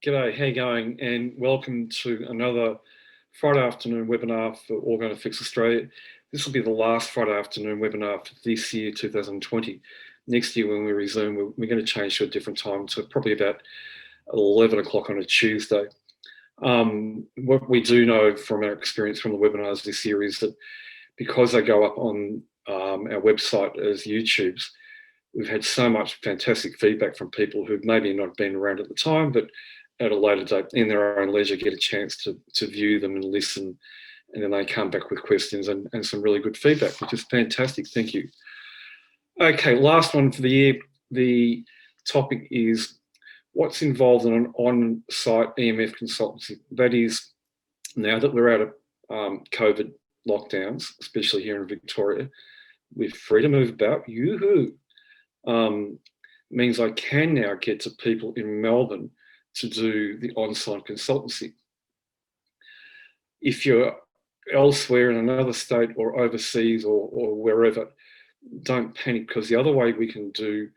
G'day, how you going? And welcome to another Friday afternoon webinar for Orgone Effects Australia. This will be the last Friday afternoon webinar for this year, 2020. Next year when we resume, we're going to change to a different time, to probably about 11 o'clock on a Tuesday. What we do know from our experience from the webinars this year is that because they go up on our website as YouTubes, we've had so much fantastic feedback from people who've maybe not been around at the time, but at a later date, in their own leisure, get a chance to view them and listen, and then they come back with questions and some really good feedback, which is fantastic. Thank you. Okay, last one for the year. The topic is what's involved in an on-site EMF consultancy. That is, now that we're out of COVID lockdowns, especially here in Victoria, we're free to move about, yoo-hoo, means I can now get to people in Melbourne to do the on-site consultancy. If you're elsewhere in another state or overseas or wherever, don't panic, because the other way we can do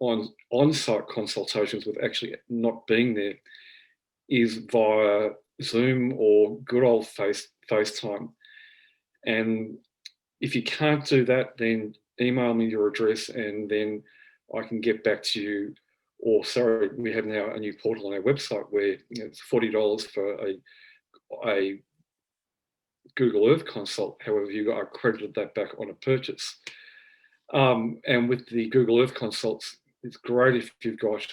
on-site consultations with actually not being there is via Zoom or good old FaceTime. And if you can't do that, then email me your address and then I can get back to you. Or sorry, we have now a new portal on our website where it's $40 for a Google Earth consult. However, you got credited that back on a purchase. And with the Google Earth consults, it's great if you've got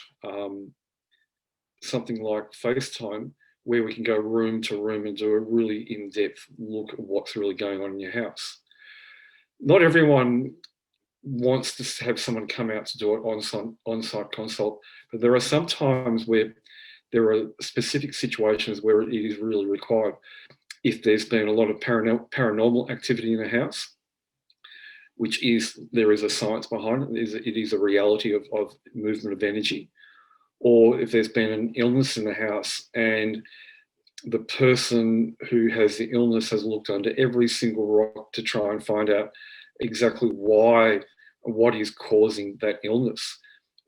something like FaceTime where we can go room to room and do a really in-depth look at what's really going on in your house. Not everyone wants to have someone come out to do an on-site consult, but there are some times where there are specific situations where it is really required. If there's been a lot of paranormal activity in a house, which is, there is a science behind it, it is a reality of movement of energy, or if there's been an illness in the house and the person who has the illness has looked under every single rock to try and find out exactly what is causing that illness.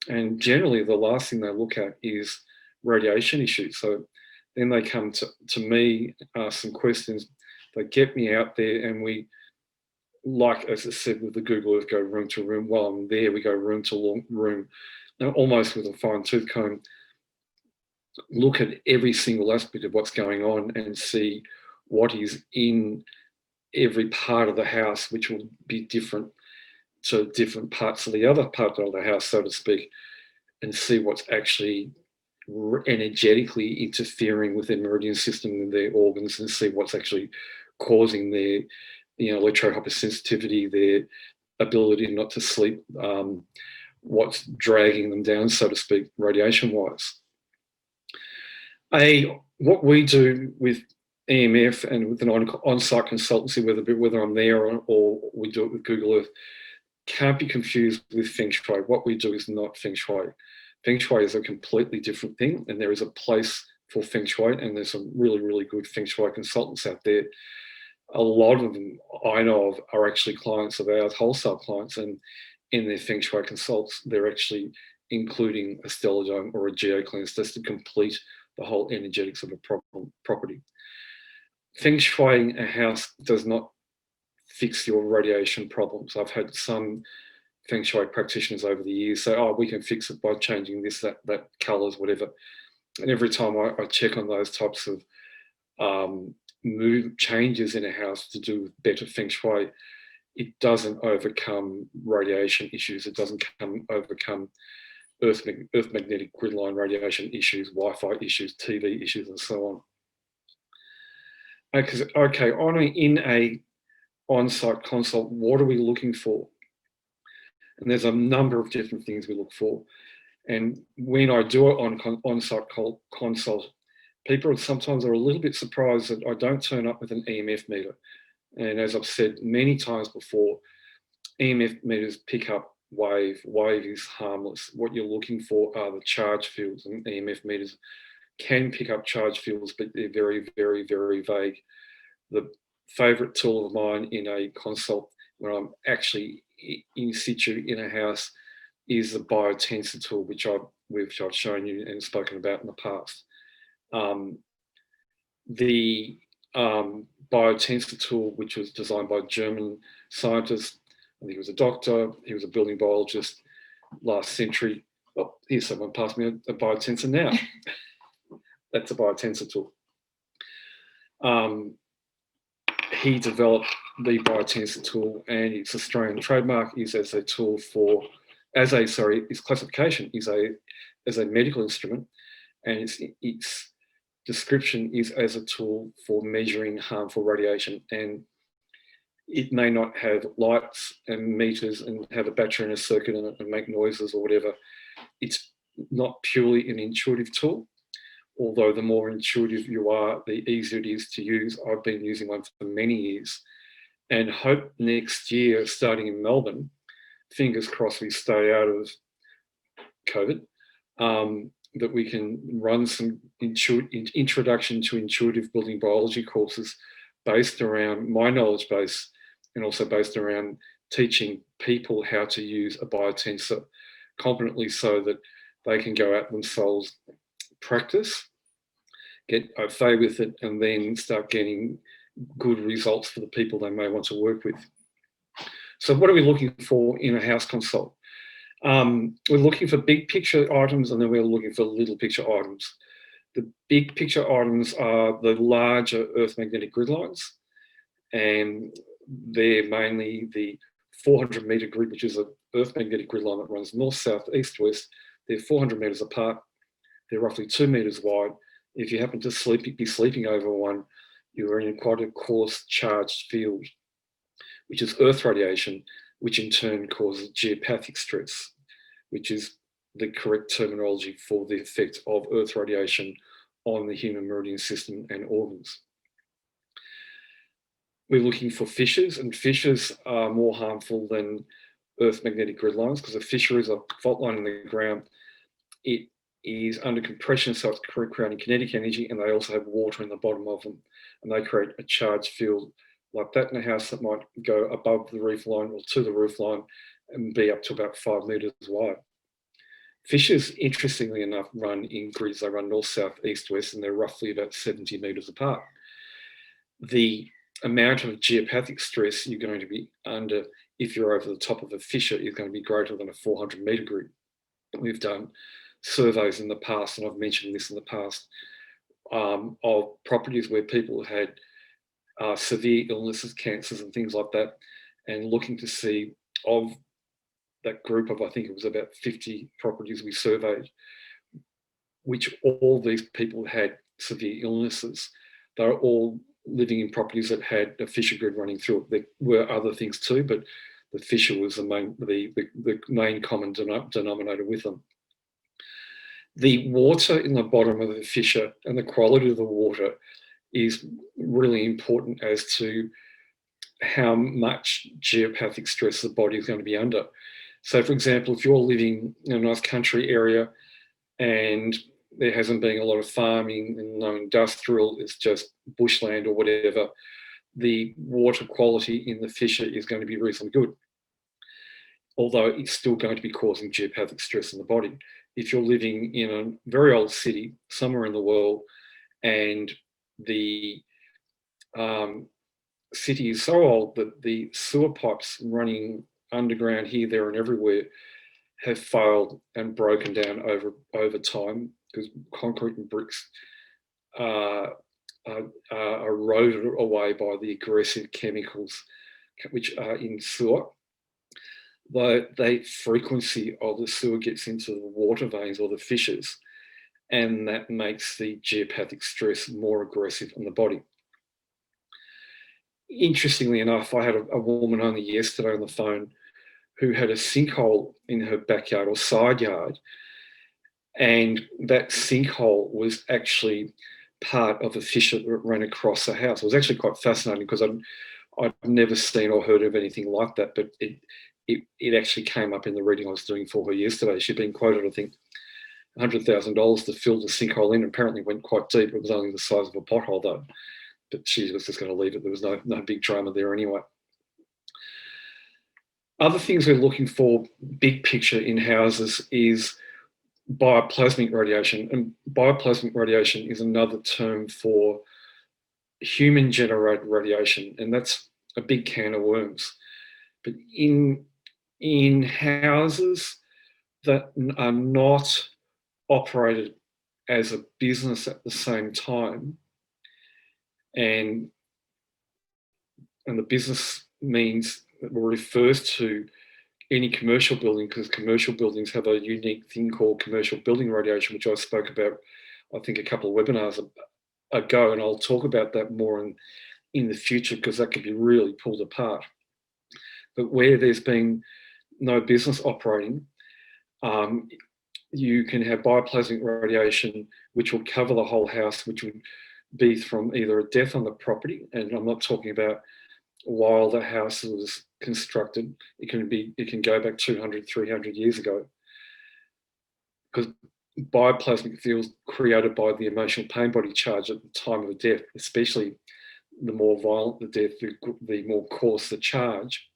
And generally the last thing they look at is radiation issues. So then they come to me, ask some questions, they get me out there, and we, like as I said with the Google Earth, go room to room. While I'm there, we go room to room, now almost with a fine tooth comb, look at every single aspect of what's going on and see what is in every part of the house, which will be different to different parts of the other part of the house, so to speak, and see what's actually energetically interfering with their meridian system and their organs, and see what's actually causing their electrohypersensitivity, their ability not to sleep, what's dragging them down, so to speak, radiation-wise. What we do with EMF and with an on-site consultancy, whether I'm there or we do it with Google Earth, can't be confused with Feng Shui. What we do is not Feng Shui. Feng Shui is a completely different thing, and there is a place for Feng Shui, and there's some really, really good Feng Shui consultants out there. A lot of them I know of are actually clients of ours, wholesale clients, and in their Feng Shui consults, they're actually including a stellar dome or a geocleanse just to complete the whole energetics of a property. Feng Shuiing a house does not fix your radiation problems. I've had some Feng Shui practitioners over the years say, oh, we can fix it by changing this, that colours, whatever. And every time I check on those types of changes in a house to do with better Feng Shui, it doesn't overcome radiation issues. It doesn't overcome Earth magnetic grid line radiation issues, Wi-Fi issues, TV issues, and so on. Okay, in a on-site consult, what are we looking for? And there's a number of different things we look for. And when I do it on-site consult, people sometimes are a little bit surprised that I don't turn up with an EMF meter. And as I've said many times before, EMF meters pick up wave. Wave is harmless. What you're looking for are the charge fields, and EMF meters can pick up charge fields, but they're very, very, very vague. The favourite tool of mine in a consult when I'm actually in situ in a house is the Biotensor Tool, which I've shown you and spoken about in the past. The Biotensor Tool, which was designed by a German scientist. I think he was a doctor, he was a building biologist last century. Oh, here's someone passed me a biotensor now. That's a Biotensor Tool. He developed the Biotensor Tool, and its Australian trademark is as a tool for, its classification is as a medical instrument, and its description is as a tool for measuring harmful radiation. And it may not have lights and meters and have a battery in a circuit in it and make noises or whatever. It's not purely an intuitive tool, although the more intuitive you are, the easier it is to use. I've been using one for many years and hope next year, starting in Melbourne, fingers crossed we stay out of COVID, that we can run some introduction to intuitive building biology courses based around my knowledge base, and also based around teaching people how to use a biotensor competently so that they can go out themselves, practice, get au fait with it, and then start getting good results for the people they may want to work with. So what are we looking for in a house consult? We're looking for big picture items, and then we're looking for little picture items. The big picture items are the larger Earth magnetic grid lines, and they're mainly the 400 meter grid, which is an Earth magnetic grid line that runs north, south, east, west. They're 400 meters apart. They're roughly 2 meters wide. If you happen to be sleeping over one, you're in quite a coarse charged field, which is Earth radiation, which in turn causes geopathic stress, which is the correct terminology for the effect of Earth radiation on the human meridian system and organs. We're looking for fissures, and fissures are more harmful than Earth magnetic grid lines, because a fissure is a fault line in the ground. It is under compression, so it's creating kinetic energy, and they also have water in the bottom of them, and they create a charged field like that in a house that might go above the roof line or to the roof line and be up to about 5 meters wide. Fissures, interestingly enough, run in grids. They run north, south, east, west, and they're roughly about 70 meters apart. The amount of geopathic stress you're going to be under if you're over the top of a fissure is going to be greater than a 400 meter grid. We've done surveys in the past, and I've mentioned this in the past, of properties where people had severe illnesses, cancers and things like that, and looking to see, of that group of, I think it was about 50 properties we surveyed, which all these people had severe illnesses. They were all living in properties that had a fissure grid running through it. There were other things too, but the fissure was the main common denominator with them. The water in the bottom of the fissure and the quality of the water is really important as to how much geopathic stress the body is going to be under. So, for example, if you're living in a nice country area and there hasn't been a lot of farming and no industrial, it's just bushland or whatever, the water quality in the fissure is going to be reasonably good, although it's still going to be causing geopathic stress in the body. If you're living in a very old city somewhere in the world and the city is so old that the sewer pipes running underground here, there and everywhere have failed and broken down over time, because concrete and bricks are eroded away by the aggressive chemicals which are in sewer. The frequency of the sewer gets into the water veins or the fissures, and that makes the geopathic stress more aggressive on the body. Interestingly enough, I had a woman only yesterday on the phone who had a sinkhole in her backyard or side yard, and that sinkhole was actually part of a fissure that ran across the house. It was actually quite fascinating because I'd never seen or heard of anything like that, but it actually came up in the reading I was doing for her yesterday. She'd been quoted, I think, $100,000 to fill the sinkhole in. Apparently went quite deep. It was only the size of a pothole though, but she was just going to leave it. There was no big drama there anyway. Other things we're looking for, big picture in houses, is bioplasmic radiation. And bioplasmic radiation is another term for human-generated radiation, and that's a big can of worms. But in houses that are not operated as a business at the same time, and the business means refers to any commercial building, because commercial buildings have a unique thing called commercial building radiation, which I spoke about, I think, a couple of webinars ago, and I'll talk about that more in the future, because that can be really pulled apart. But where there's been no business operating, you can have bioplasmic radiation, which will cover the whole house, which would be from either a death on the property, and I'm not talking about while the house was constructed. It can go back 200, 300 years ago, because bioplasmic fields created by the emotional pain body charge at the time of the death, especially the more violent the death, the more coarse the charge,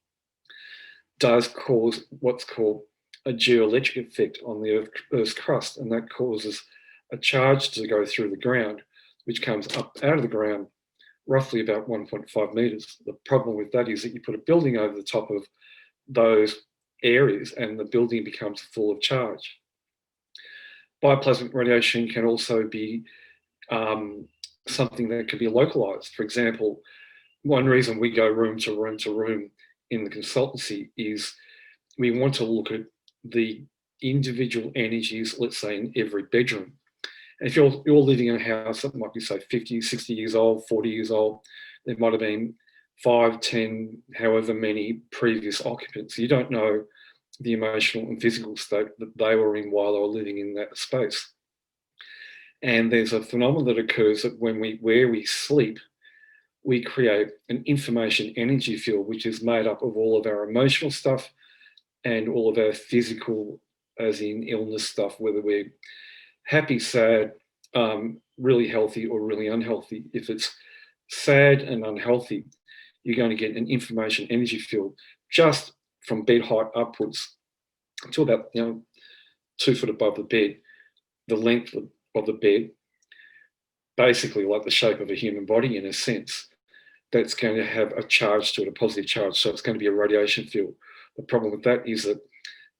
does cause what's called a geoelectric effect on the Earth's crust, and that causes a charge to go through the ground, which comes up out of the ground roughly about 1.5 meters. The problem with that is that you put a building over the top of those areas and the building becomes full of charge. Bioplasmic radiation can also be something that can be localized. For example, one reason we go room to room to room in the consultancy is we want to look at the individual energies, let's say, in every bedroom. And if you're living in a house that might be, say, 50, 60 years old, 40 years old, there might have been 5, 10, however many previous occupants. You don't know the emotional and physical state that they were in while they were living in that space. And there's a phenomenon that occurs that where we sleep, we create an information energy field, which is made up of all of our emotional stuff and all of our physical, as in illness stuff, whether we're happy, sad, really healthy, or really unhealthy. If it's sad and unhealthy, you're going to get an information energy field just from bed height upwards to about 2 foot above the bed, the length of the bed, basically like the shape of a human body in a sense. That's going to have a charge to it, a positive charge. So it's going to be a radiation field. The problem with that is that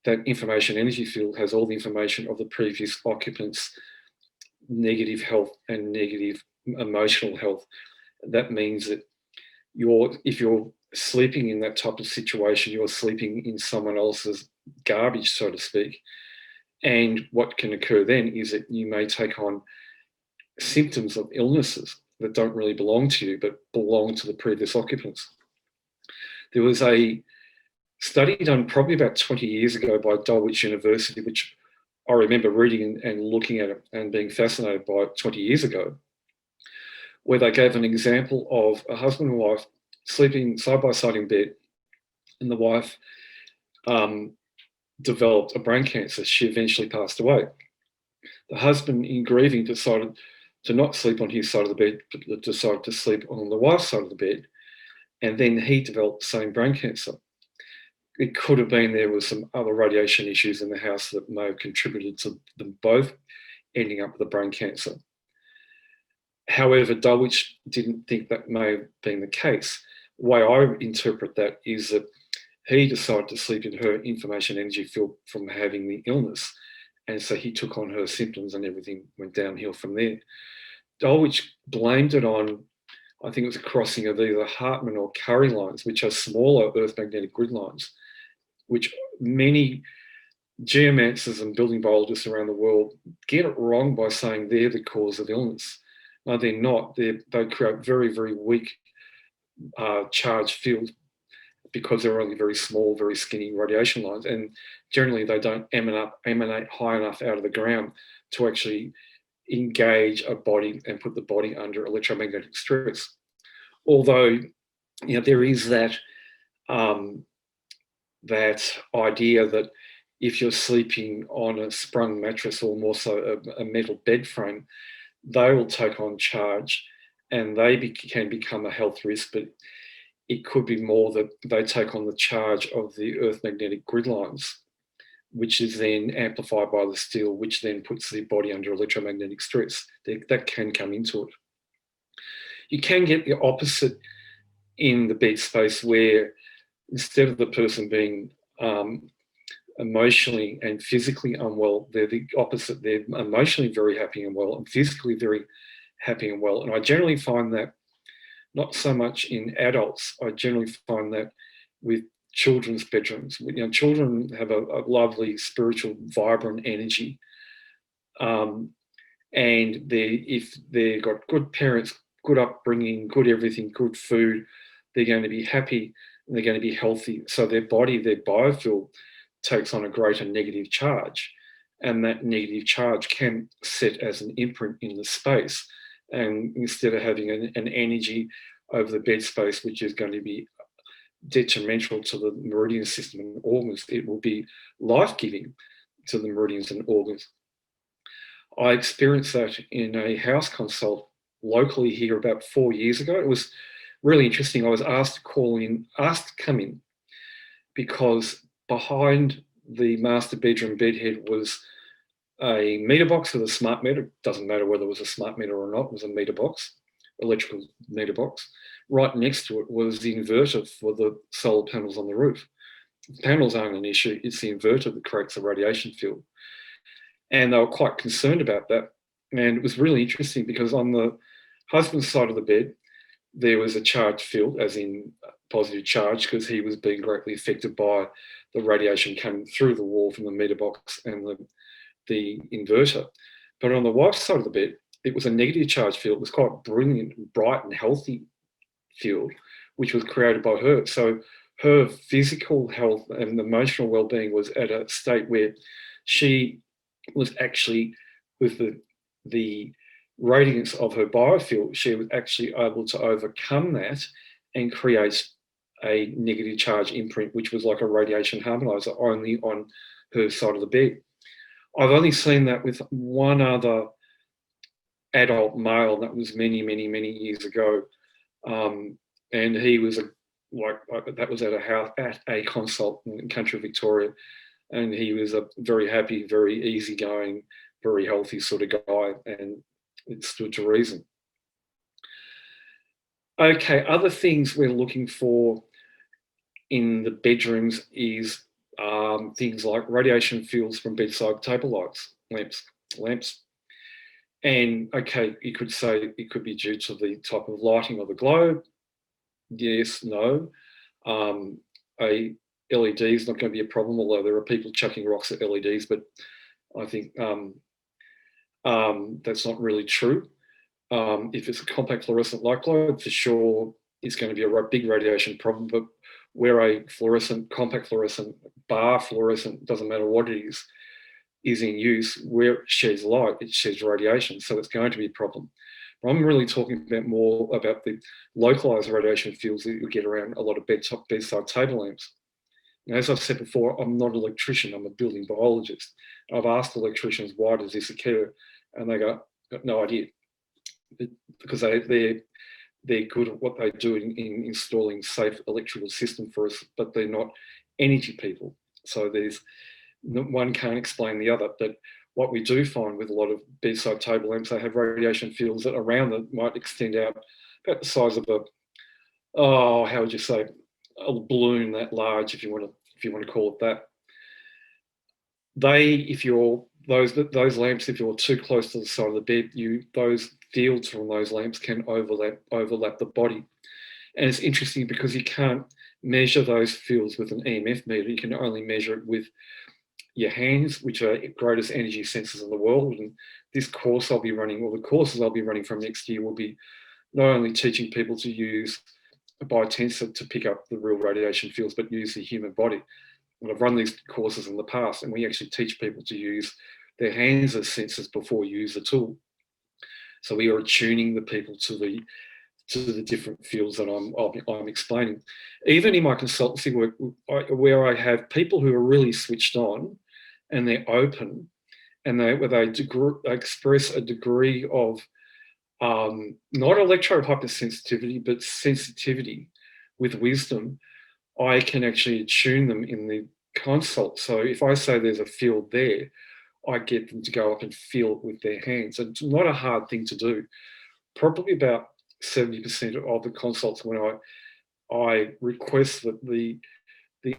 that information energy field has all the information of the previous occupants' negative health and negative emotional health. That means that if you're sleeping in that type of situation, you're sleeping in someone else's garbage, so to speak. And what can occur then is that you may take on symptoms of illnesses that don't really belong to you, but belong to the previous occupants. There was a study done probably about 20 years ago by Dulwich University, which I remember reading and looking at it and being fascinated by it 20 years ago, where they gave an example of a husband and wife sleeping side by side in bed, and the wife developed a brain cancer. She eventually passed away. The husband, in grieving, decided to not sleep on his side of the bed, but decided to sleep on the wife's side of the bed, and then he developed the same brain cancer. It could have been there was some other radiation issues in the house that may have contributed to them both ending up with a brain cancer. However, Dulwich didn't think that may have been the case. The way I interpret that is that he decided to sleep in her information energy field from having the illness, and so he took on her symptoms and everything went downhill from there. Dulwich blamed it on, I think it was a crossing of either Hartmann or Curry lines, which are smaller Earth magnetic grid lines, which many geomancers and building biologists around the world get it wrong by saying they're the cause of illness. No, they're not. They create very, very weak charged fields because they're only very small, very skinny radiation lines, and generally they don't emanate high enough out of the ground to actually engage a body and put the body under electromagnetic stress. Although, there is that that idea that if you're sleeping on a sprung mattress, or more so a metal bed frame, they will take on charge and they can become a health risk, but it could be more that they take on the charge of the Earth magnetic grid lines, which is then amplified by the steel, which then puts the body under electromagnetic stress. That can come into it. You can get the opposite in the bed space, where instead of the person being emotionally and physically unwell, they're the opposite. They're emotionally very happy and well, and physically very happy and well. And I generally find that not so much in adults. I generally find that with children's bedrooms. Children have a lovely, spiritual, vibrant energy. And if they've got good parents, good upbringing, good everything, good food, they're going to be happy and they're going to be healthy. So their body, their biofield, takes on a greater negative charge. And that negative charge can set as an imprint in the space. And instead of having an energy over the bed space, which is going to be detrimental to the meridian system and organs, it will be life-giving to the meridians and organs. I experienced that in a house consult locally here about 4 years ago. It was really interesting. I was asked to come in, because behind the master bedroom bedhead was a meter box with a smart meter. It doesn't matter whether it was a smart meter or not, it was a meter box, electrical meter box. Right next to it was the inverter for the solar panels on the roof. The panels aren't an issue, it's the inverter that creates the radiation field. And they were quite concerned about that. And it was really interesting, because on the husband's side of the bed, there was a charged field, as in positive charge, because he was being greatly affected by the radiation coming through the wall from the meter box and the inverter. But on the wife's side of the bed, it was a negative charge field. It was quite brilliant, bright and healthy field, which was created by her. So her physical health and emotional well-being was at a state where she was actually, with the radiance of her biofield, she was actually able to overcome that and create a negative charge imprint, which was like a radiation harmonizer, only on her side of the bed. I've only seen that with one other adult male. That was many, many, many years ago. And he was that was at a consult in country Victoria. And he was a very happy, very easygoing, very healthy sort of guy. And it stood to reason. Okay, other things we're looking for in the bedrooms is things like radiation fields from bedside table lights, lamps. And okay, you could say it could be due to the type of lighting of the globe. Yes, no. A LED is not going to be a problem, although there are people chucking rocks at LEDs, but I think that's not really true. If it's a compact fluorescent light globe, for sure, it's going to be a big radiation problem. But where a compact fluorescent, bar fluorescent, doesn't matter what it is in use, where it sheds light, it sheds radiation. So it's going to be a problem. But I'm really talking more about the localized radiation fields that you get around a lot of bedside table lamps. And as I've said before, I'm not an electrician, I'm a building biologist. I've asked electricians, why does this occur? And they got no idea. Because they're good at what they do in installing safe electrical system for us, but they're not energy people. So one can't explain the other. But what we do find with a lot of bedside table lamps, they have radiation fields that around them might extend out about the size of how would you say, a balloon that large, if you want to call it that. Those lamps, if you're too close to the side of the bed, those fields from those lamps can overlap the body. And it's interesting because you can't measure those fields with an EMF meter. You can only measure it with your hands, which are the greatest energy sensors in the world. And this course I'll be running, or the courses I'll be running from next year, will be not only teaching people to use a biotensor to pick up the real radiation fields, but use the human body. And I've run these courses in the past, and we actually teach people to use their hands as sensors before you use the tool. So we are attuning the people to the different fields that I'm explaining. Even in my consultancy work, where I have people who are really switched on and they're open, and they express a degree of not electrode hypersensitivity, but sensitivity with wisdom, I can actually attune them in the consult. So if I say there's a field there, I get them to go up and feel it with their hands. And it's not a hard thing to do. Probably about 70% of the consults, when I request that the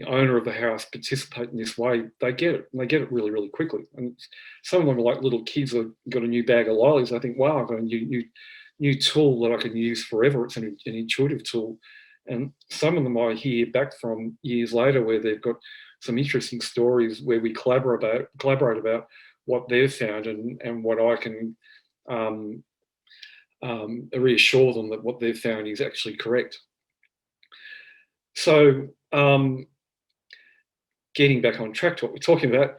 owner of the house participate in this way, they get it, and they get it really, really quickly. And some of them are like little kids who've got a new bag of lollies. I think, wow, I've got a new tool that I can use forever. It's an intuitive tool. And some of them I hear back from years later where they've got some interesting stories where we collaborate about what they've found and what I can reassure them that what they've found is actually correct. So getting back on track to what we're talking about,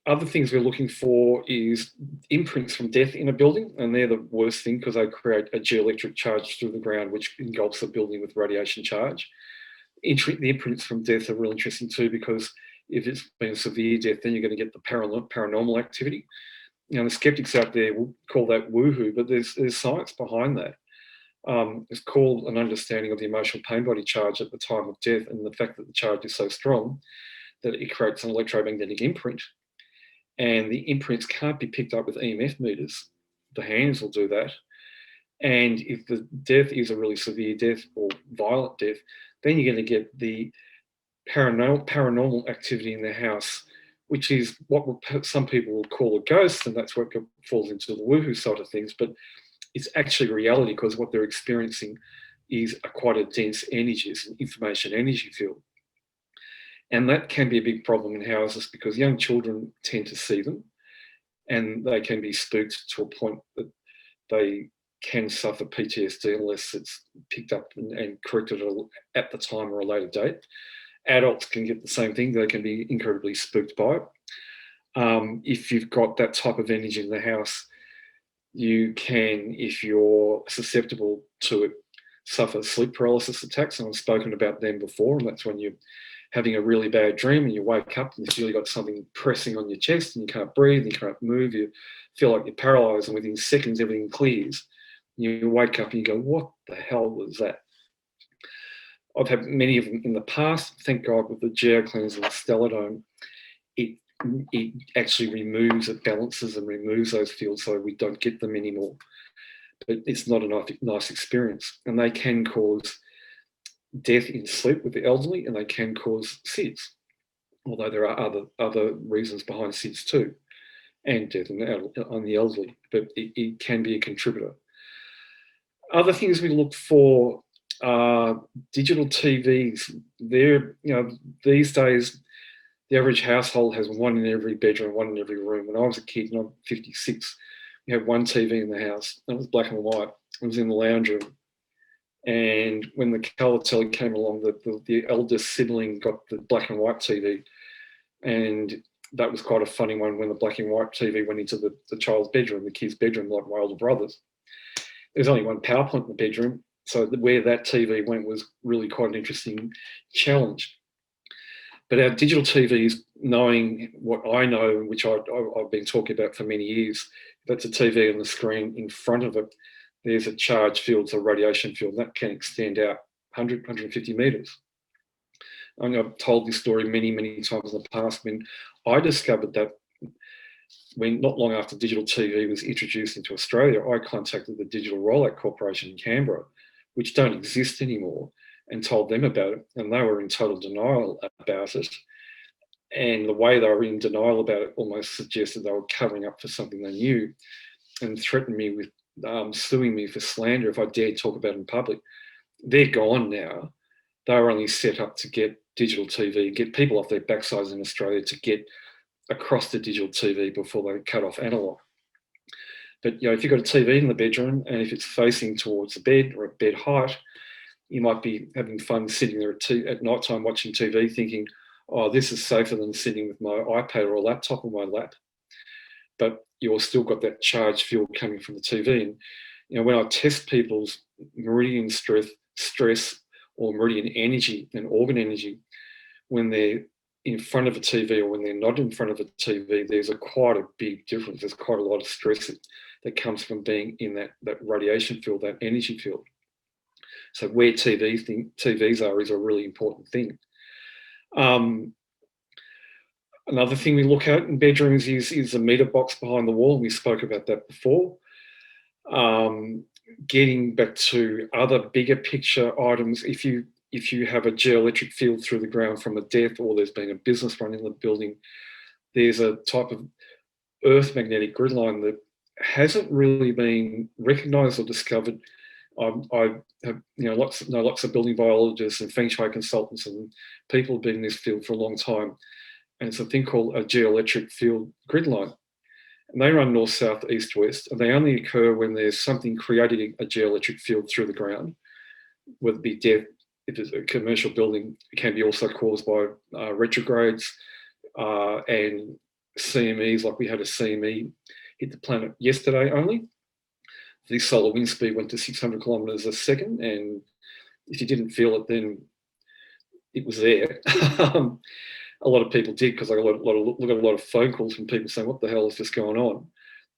other things we're looking for is imprints from death in a building, and they're the worst thing because they create a geoelectric charge through the ground, which engulfs the building with radiation charge. The imprints from death are really interesting too, because if it's been a severe death, then you're going to get the paranormal activity. The skeptics out there will call that woohoo, but there's science behind that. It's called an understanding of the emotional pain body charge at the time of death, and the fact that the charge is so strong that it creates an electromagnetic imprint. And the imprints can't be picked up with EMF meters. The hands will do that. And if the death is a really severe death or violent death, then you're going to get the paranormal activity in the house, which is what some people will call a ghost, and that's what falls into the woohoo side of things. But it's actually reality, because what they're experiencing is quite a dense energy. It's an information energy field. And that can be a big problem in houses because young children tend to see them, and they can be spooked to a point that they can suffer PTSD unless it's picked up and corrected at the time or a later date. Adults can get the same thing. They can be incredibly spooked by it. If you've got that type of energy in the house, you can, if you're susceptible to it, suffer sleep paralysis attacks. And I've spoken about them before, and that's when you're having a really bad dream and you wake up and you've really got something pressing on your chest and you can't breathe, and you can't move, you feel like you're paralyzed, and within seconds everything clears. You wake up and you go, what the hell was that? I've had many of them in the past. Thank God with the GeoCleanse and the Stelladome, it actually removes, it balances and removes those fields so we don't get them anymore. But it's not a nice experience. And they can cause death in sleep with the elderly, and they can cause SIDS, although there are other reasons behind SIDS too, and death on the elderly, but it can be a contributor. Other things we look for are digital TVs. These days, the average household has one in every bedroom, one in every room. When I was a kid, and I'm 56, we had one TV in the house. It was black and white. It was in the lounge room. And when the colour telly came along, the eldest sibling got the black and white TV. And that was quite a funny one when the black and white TV went into the child's bedroom, the kid's bedroom, like my older brother's. There's only one power point in the bedroom. So where that TV went was really quite an interesting challenge. But our digital TVs, knowing what I know, which I've been talking about for many years, that's a TV on the screen. In front of it, there's a charge field, so a radiation field, that can extend out 100, 150 metres. I've told this story many, many times in the past. When I discovered that, when not long after digital TV was introduced into Australia, I contacted the Digital Rollout Corporation in Canberra, which don't exist anymore, and told them about it. And they were in total denial about it. And the way they were in denial about it almost suggested they were covering up for something they knew, and threatened me with suing me for slander if I dared talk about it in public. They're gone now. They were only set up to get digital TV, get people off their backsides in Australia to get across to digital TV before they cut off analog. But if you've got a TV in the bedroom, and if it's facing towards the bed or at bed height, you might be having fun sitting there at night time watching TV thinking, oh, this is safer than sitting with my iPad or a laptop on my lap. But you've still got that charged field coming from the TV. And when I test people's meridian stress or meridian energy and organ energy, when they're in front of a TV or when they're not in front of a TV, there's quite a big difference. There's quite a lot of stress that comes from being in that radiation field, that energy field. So where TVs are is a really important thing. Another thing we look at in bedrooms is a meter box behind the wall. We spoke about that before. Getting back to other bigger picture items, if you have a geoelectric field through the ground from a death, or there's been a business run in the building, there's a type of earth magnetic grid line that hasn't really been recognised or discovered. I have lots of building biologists and feng shui consultants and people have been in this field for a long time, and it's a thing called a geoelectric field grid line. And they run north, south, east, west, and they only occur when there's something creating a geoelectric field through the ground, whether it be death. If it's a commercial building, it can be also caused by retrogrades and CMEs, like we had a CME hit the planet yesterday only. The solar wind speed went to 600 kilometres a second, and if you didn't feel it, then it was there. A lot of people did, because I got a lot of phone calls from people saying, what the hell is just going on?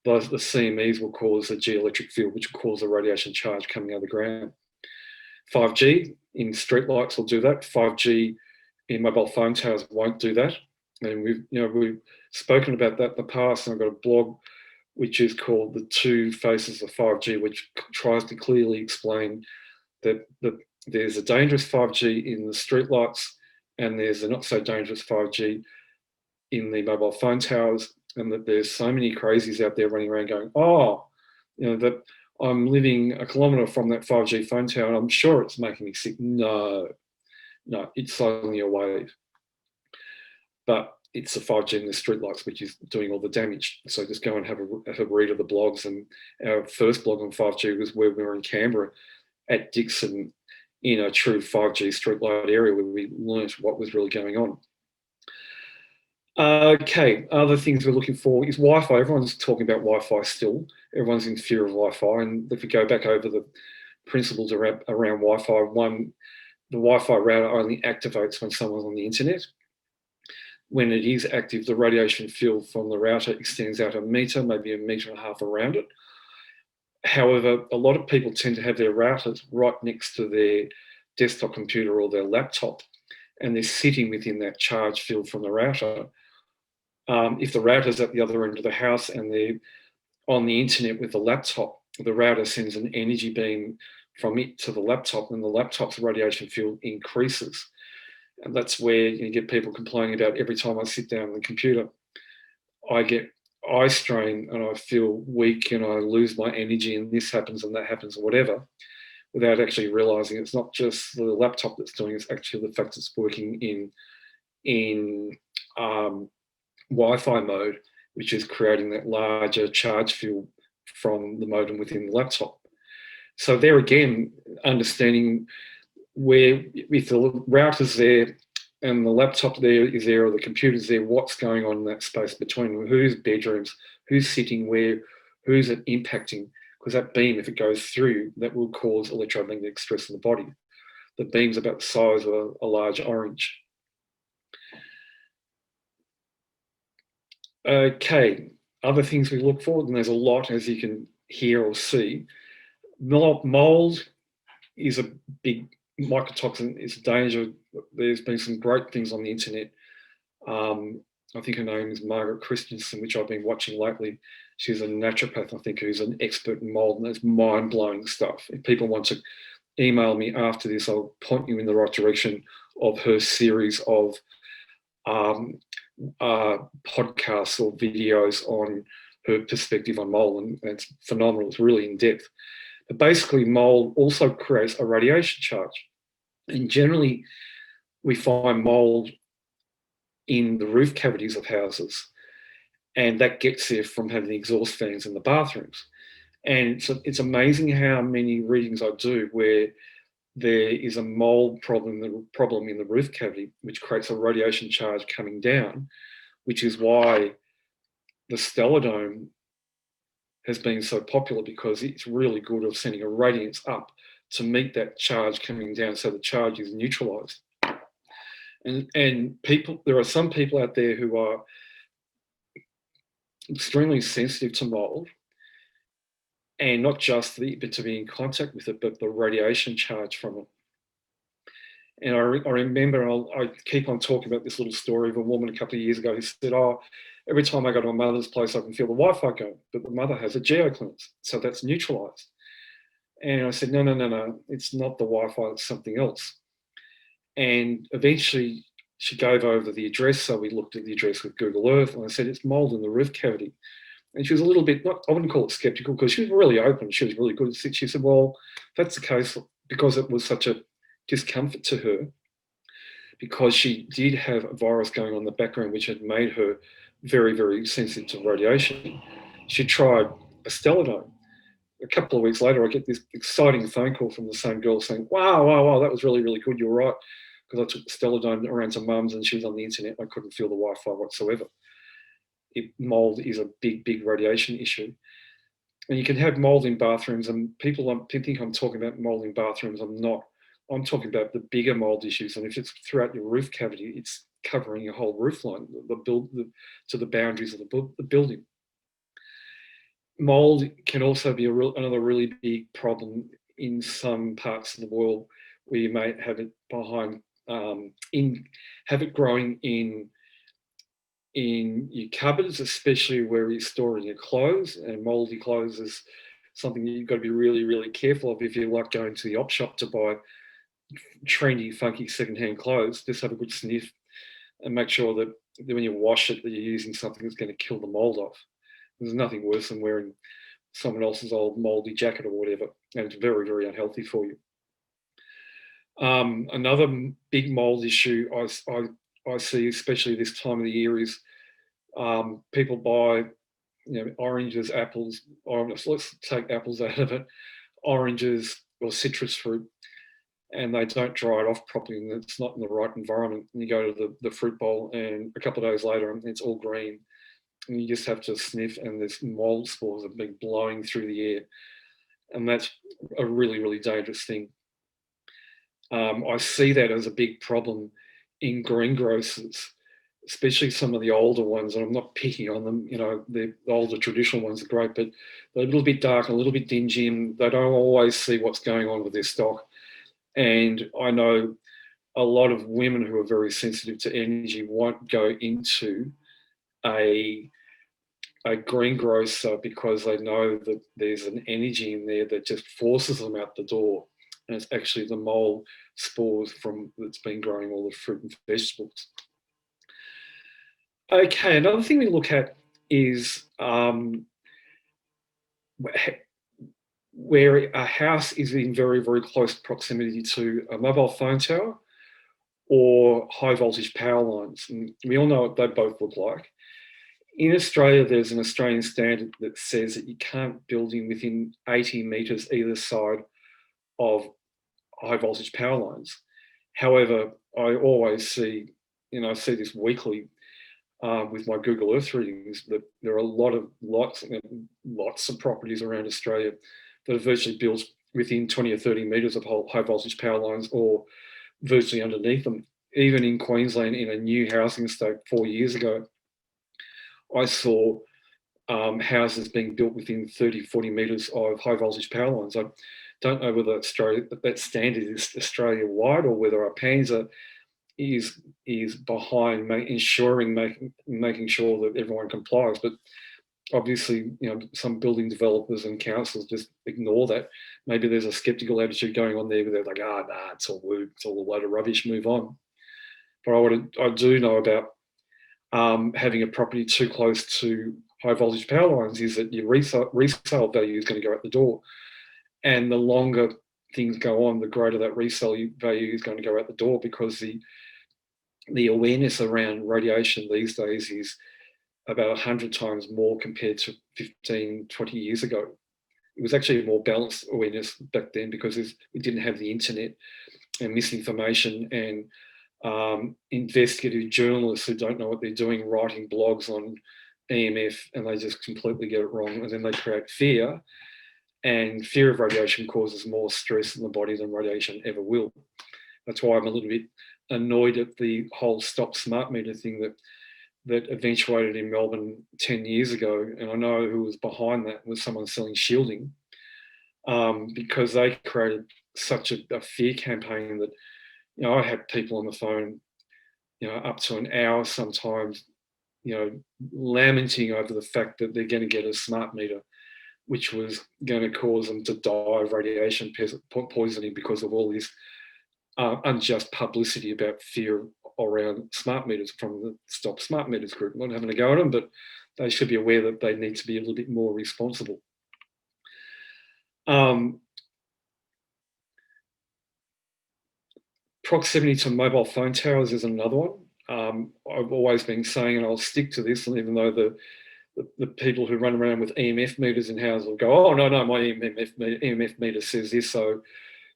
The CMEs will cause a geoelectric field, which will cause a radiation charge coming out of the ground. 5G in streetlights will do that. 5G in mobile phone towers won't do that. And we've spoken about that in the past, and I've got a blog which is called The Two Faces of 5G, which tries to clearly explain that there's a dangerous 5G in the streetlights, and there's a not so dangerous 5G in the mobile phone towers, and that there's so many crazies out there running around going, that I'm living a kilometre from that 5G phone tower and I'm sure it's making me sick. No, it's only a wave. But it's the 5G in the streetlights which is doing all the damage. So just go and have a read of the blogs. And our first blog on 5G was where we were in Canberra at Dixon, in a true 5G streetlight area, where we learned what was really going on. Okay, other things we're looking for is Wi-Fi. Everyone's talking about Wi-Fi still. Everyone's in fear of Wi-Fi. And if we go back over the principles around Wi-Fi, one, the Wi-Fi router only activates when someone's on the internet. When it is active, the radiation field from the router extends out a metre, maybe a metre and a half around it. However, a lot of people tend to have their routers right next to their desktop computer or their laptop, and they're sitting within that charge field from the router. If the router's at the other end of the house and they're on the internet with the laptop, the router sends an energy beam from it to the laptop, and the laptop's radiation field increases. And that's where you get people complaining about, every time I sit down on the computer, I get eye strain and I feel weak and I lose my energy, and this happens and that happens, or whatever, without actually realizing it's not just the laptop that's doing it, it's actually the fact it's working in Wi-Fi mode, which is creating that larger charge field from the modem within the laptop. So there again, understanding where, if the router's there and the laptop there is there, or the computer's there, what's going on in that space between, whose bedrooms, who's sitting where, who's it impacting? Because that beam, if it goes through, that will cause electromagnetic stress in the body. The beam's about the size of a large orange. Okay, other things we look for, and there's a lot, as you can hear or see. Mold is a big mycotoxin. It's a danger. There's been some great things on the internet. I think her name is Margaret Christensen, which I've been watching lately. She's a naturopath, I think, who's an expert in mold, and it's mind-blowing stuff. If people want to email me after this, I'll point you in the right direction of her series of podcasts or videos on her perspective on mold, and it's phenomenal. It's really in depth. But basically, mold also creates a radiation charge, and generally we find mold in the roof cavities of houses, and that gets there from having the exhaust fans in the bathrooms. And it's amazing how many readings I do where there is a mold problem in the roof cavity, which creates a radiation charge coming down, which is why the stellar dome has been so popular, because it's really good at sending a radiance up to meet that charge coming down, so the charge is neutralized. And people, there are some people out there who are extremely sensitive to mold, and not just but to be in contact with it, but the radiation charge from it. And I remember, I keep on talking about this little story of a woman a couple of years ago who said, oh, every time I go to my mother's place, I can feel the Wi-Fi going, but the mother has a geocleanse, so that's neutralized. And I said, no, it's not the Wi-Fi, it's something else. And eventually she gave over the address, so we looked at the address with Google Earth, and I said, it's mold in the roof cavity. And she was a little bit, I wouldn't call it skeptical, because she was really open, she was really good. She said, well, if that's the case, because it was such a discomfort to her, because she did have a virus going on in the background which had made her very, very sensitive to radiation, she tried a stellidone. A couple of weeks later, I get this exciting phone call from the same girl saying, wow, that was really, really good, you're right, because I took the stellidone around to mum's and she was on the internet and I couldn't feel the Wi-Fi whatsoever. Mold is a big, big radiation issue. And you can have mold in bathrooms, and people think I'm talking about mold in bathrooms. I'm not. I'm talking about the bigger mold issues. And if it's throughout your roof cavity, it's covering your whole roof line, to the boundaries of the building. Mold can also be another really big problem in some parts of the world where you may have it have it growing in your cupboards, especially where you're storing your clothes. And mouldy clothes is something you've got to be really, really careful of if you like going to the op shop to buy trendy, funky secondhand clothes. Just have a good sniff and make sure that when you wash it, that you're using something that's going to kill the mold off. There's nothing worse than wearing someone else's old mouldy jacket or whatever, and it's very, very unhealthy for you. Another big mold issue I see, especially this time of the year, is people buy, oranges, apples, let's take apples out of it, oranges or citrus fruit, and they don't dry it off properly, and it's not in the right environment. And you go to the fruit bowl, and a couple of days later, it's all green, and you just have to sniff, and there's mold spores have been blowing through the air, and that's a really, really dangerous thing. I see that as a big problem in greengrocers, especially some of the older ones, and I'm not picking on them, the older traditional ones are great, but they're a little bit dark, a little bit dingy, and they don't always see what's going on with their stock. And I know a lot of women who are very sensitive to energy won't go into a greengrocer because they know that there's an energy in there that just forces them out the door. And it's actually the mold spores that's been growing all the fruit and vegetables. Okay, another thing we look at is where a house is in very, very close proximity to a mobile phone tower or high voltage power lines. And we all know what they both look like. In Australia, there's an Australian standard that says that you can't build within 80 metres either side of high voltage power lines. However, I always see, I see this weekly with my Google Earth readings, that there are lots of properties around Australia that are virtually built within 20 or 30 metres of high voltage power lines or virtually underneath them. Even in Queensland, in a new housing estate 4 years ago, I saw houses being built within 30, 40 metres of high voltage power lines. I don't know whether that standard is Australia-wide or whether our PANZA is behind making sure that everyone complies. But obviously, some building developers and councils just ignore that. Maybe there's a skeptical attitude going on there where they're like, it's all woo, it's all a load of rubbish, move on. But I do know about having a property too close to high voltage power lines is that your resale value is going to go out the door. And the longer things go on, the greater that resale value is going to go out the door, because the awareness around radiation these days is about 100 times more compared to 15, 20 years ago. It was actually a more balanced awareness back then because we didn't have the internet and misinformation and investigative journalists who don't know what they're doing, writing blogs on EMF, and they just completely get it wrong. And then they create fear, and fear of radiation causes more stress in the body than radiation ever will. That's why I'm a little bit annoyed at the whole stop smart meter thing that eventuated in Melbourne 10 years ago. And I know who was behind that was someone selling shielding, because they created such a fear campaign that I had people on the phone, up to an hour sometimes, lamenting over the fact that they're going to get a smart meter, which was going to cause them to die of radiation poisoning because of all this unjust publicity about fear around smart meters from the Stop Smart Meters group. I'm not having a go at them, but they should be aware that they need to be a little bit more responsible. Proximity to mobile phone towers is another one. I've always been saying, and I'll stick to this, and even though the people who run around with EMF meters in houses will go, oh, no, my EMF meter says this, so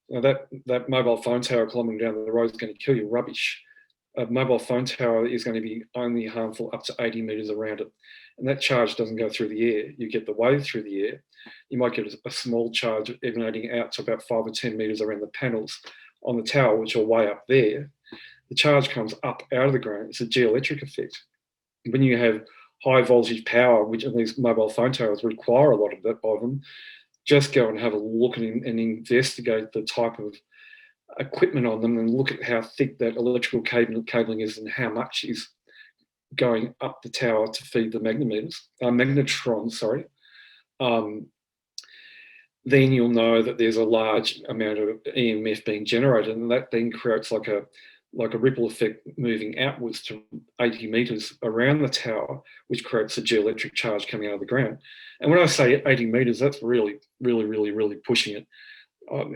that mobile phone tower kilometre down the road is going to kill you. Rubbish. A mobile phone tower is going to be only harmful up to 80 metres around it. And that charge doesn't go through the air. You get the wave through the air. You might get a small charge emanating out to about 5 or 10 metres around the panels on the tower, which are way up there. The charge comes up out of the ground. It's a geoelectric effect. When you have high voltage power, which at least mobile phone towers require a lot of them, just go and have a look and investigate the type of equipment on them and look at how thick that electrical cabling is and how much is going up the tower to feed the magnetrons. Then you'll know that there's a large amount of EMF being generated, and that then creates like a ripple effect moving outwards to 80 metres around the tower, which creates a geoelectric charge coming out of the ground. And when I say 80 metres, that's really, really, really, really pushing it.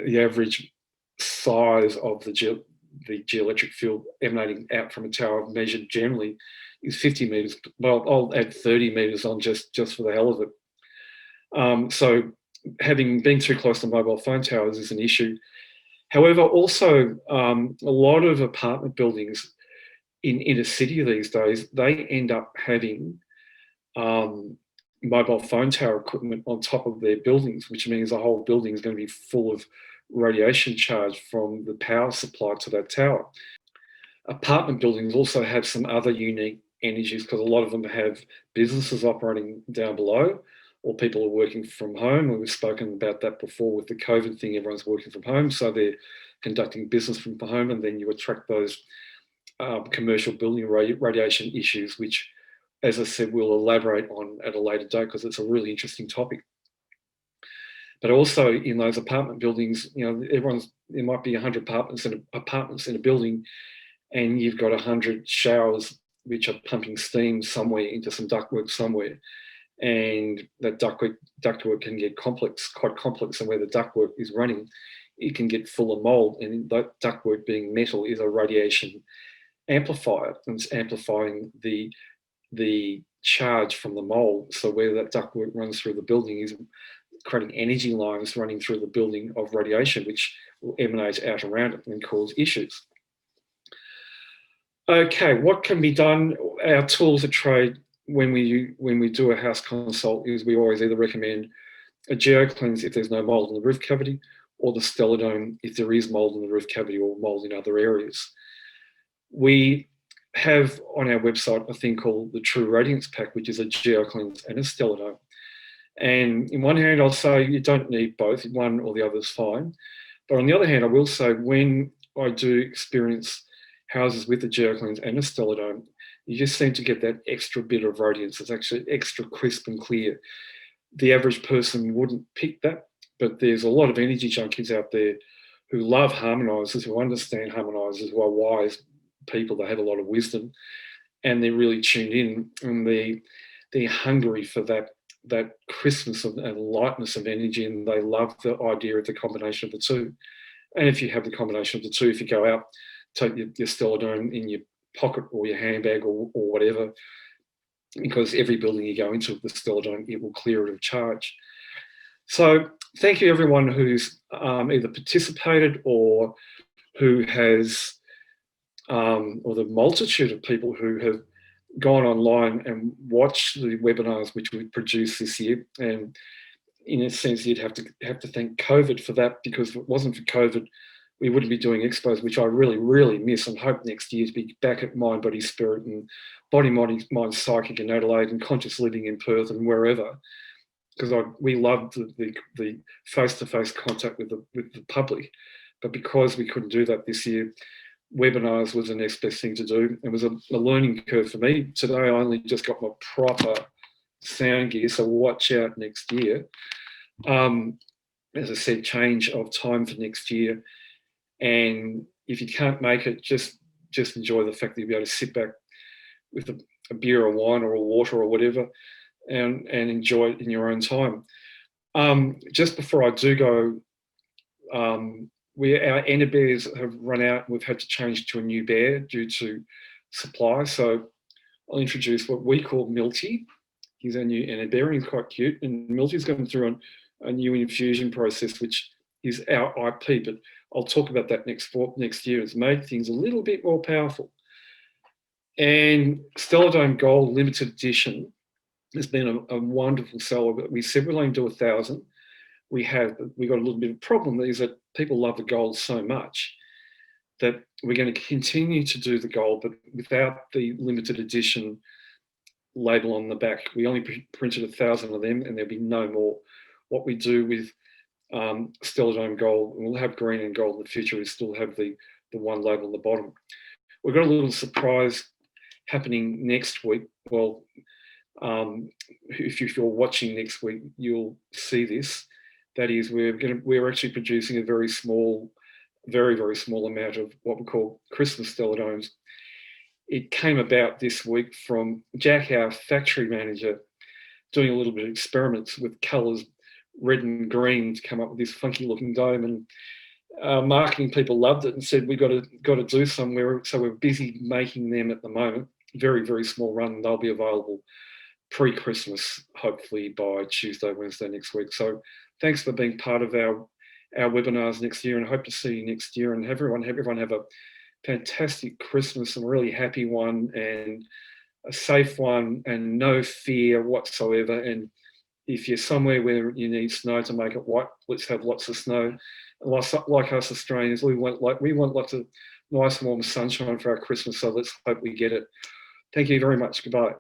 The average size of the geoelectric field emanating out from a tower measured generally is 50 metres. Well, I'll add 30 metres on just for the hell of it. So having been too close to mobile phone towers is an issue. However, also a lot of apartment buildings in inner city these days, they end up having mobile phone tower equipment on top of their buildings, which means the whole building is going to be full of radiation charge from the power supply to that tower. Apartment buildings also have some other unique energies because a lot of them have businesses operating down below, or people are working from home. And we've spoken about that before with the COVID thing. Everyone's working from home, so they're conducting business from home, and then you attract those commercial building radiation issues, which, as I said, we'll elaborate on at a later date because it's a really interesting topic. But also in those apartment buildings, there might be 100 apartments in a building, and you've got 100 showers which are pumping steam somewhere into some ductwork somewhere. And that ductwork can get quite complex, and where the ductwork is running, it can get full of mold, and that ductwork, being metal, is a radiation amplifier, and it's amplifying the charge from the mold. So where that ductwork runs through the building is creating energy lines running through the building of radiation, which will emanate out around it and cause issues. Okay, what can be done? Our tools of trade when we do a house consult is we always either recommend a geocleanse if there's no mold in the roof cavity, or the stelladome if there is mold in the roof cavity or mold in other areas. We have on our website a thing called the True Radiance Pack, which is a geocleanse and a stelladome. And in one hand, I'll say you don't need both, one or the other is fine. But on the other hand, I will say when I do experience houses with a geocleanse and a stelladome, you just seem to get that extra bit of radiance. It's actually extra crisp and clear. The average person wouldn't pick that, but there's a lot of energy junkies out there who love harmonizers, who understand harmonizers, who are wise people, they have a lot of wisdom, and they're really tuned in, and they're hungry for that crispness and lightness of energy, and they love the idea of the combination of the two. And if you have the combination of the two, if you go out, take your stelladome in your pocket or your handbag or whatever, because every building you go into with the stelladome, it will clear it of charge. So thank you everyone who's either participated or who has, or the multitude of people who have gone online and watched the webinars which we produced this year. And in a sense, you'd have to thank COVID for that, because if it wasn't for COVID, we wouldn't be doing expos, which I really, really miss, and hope next year to be back at Mind, Body, Spirit, and Body, Mind, Psychic in Adelaide, and Conscious Living in Perth and wherever, because we loved the face-to-face contact with the public. But because we couldn't do that this year, webinars was the next best thing to do. It was a learning curve for me. Today, I only just got my proper sound gear, so watch out next year. As I said, change of time for next year. And if you can't make it, just enjoy the fact that you'll be able to sit back with a beer or wine or a water or whatever and enjoy it in your own time. Just before I do go, our Ender bears have run out. We've had to change to a new bear due to supply. So I'll introduce what we call Milty. He's our new Ender bear, and he's quite cute. And Milty's going through a new infusion process, which is our IP, but I'll talk about that next year. It's made things a little bit more powerful. And Stellar Dome Gold limited edition has been a wonderful seller, but we said we'll only do 1,000. We got a little bit of a problem, is that people love the gold so much that we're going to continue to do the gold, but without the limited edition label on the back. We only printed 1,000 of them, and there'll be no more. What we do with Stellar Dome Gold, and we'll have green and gold in the future, we still have the one label on the bottom. We've got a little surprise happening next week. Well, if you're watching next week, you'll see this. That is, we're actually producing a very, very small amount of what we call Christmas Stellar Domes. It came about this week from Jack, our factory manager, doing a little bit of experiments with colours, red and green, to come up with this funky looking dome. And marketing people loved it and said, we've got to do some. So we're busy making them at the moment. Very, very small run. They'll be available pre-Christmas, hopefully by Tuesday, Wednesday next week. So thanks for being part of our webinars next year, and I hope to see you next year, and everyone have a fantastic Christmas, and a really happy one, and a safe one, and no fear whatsoever. And if you're somewhere where you need snow to make it white, let's have lots of snow. Like us Australians, we want lots of nice warm sunshine for our Christmas, so let's hope we get it. Thank you very much. Goodbye.